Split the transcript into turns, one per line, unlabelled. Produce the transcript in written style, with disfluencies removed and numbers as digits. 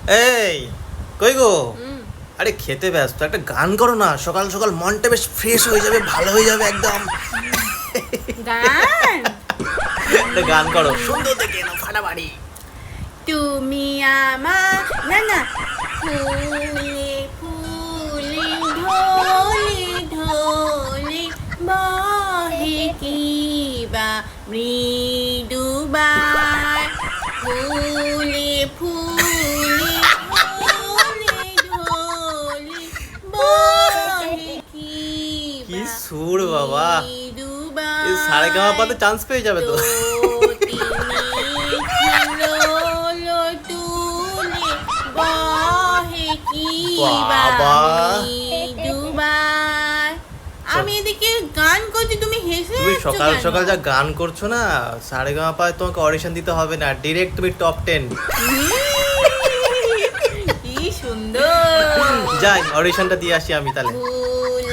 এই কই গো? আরে খেতে ব্যস্ত, একটা গান করো না, সকাল সকাল মনটা বেশ ফ্রেশ হয়ে যাবে, ভালো হয়ে যাবে একদম।
গান
একটা গান করো সুন্দর দেখে না, ফাটাফাটি।
তুমি আমার না না ফুলে ফুলে ঢোলে ঢোলে বহে কিবা মৃদুবার ফুলে ফুলে ঢোলে ঢোলে বহে
কি
কিবা
সুর বাবা,
মৃদুবার
এই সারে গামা পাতে চান্স পেয়ে যাবে তো। বাবা।
আমি এদিকে গান করছি, তুমি হেসে
তুমি
যাচ্ছ
সকাল
কেন?
সকাল যা গান করছো না, সারে গামা পায় তোমাকে অডিশন দিতে হবে না, ডিরেক্ট তুমি টপ 10।
কি সুন্দর।
যাই অডিশনটা দিয়ে আসি আমি তাহলে।
ফুলে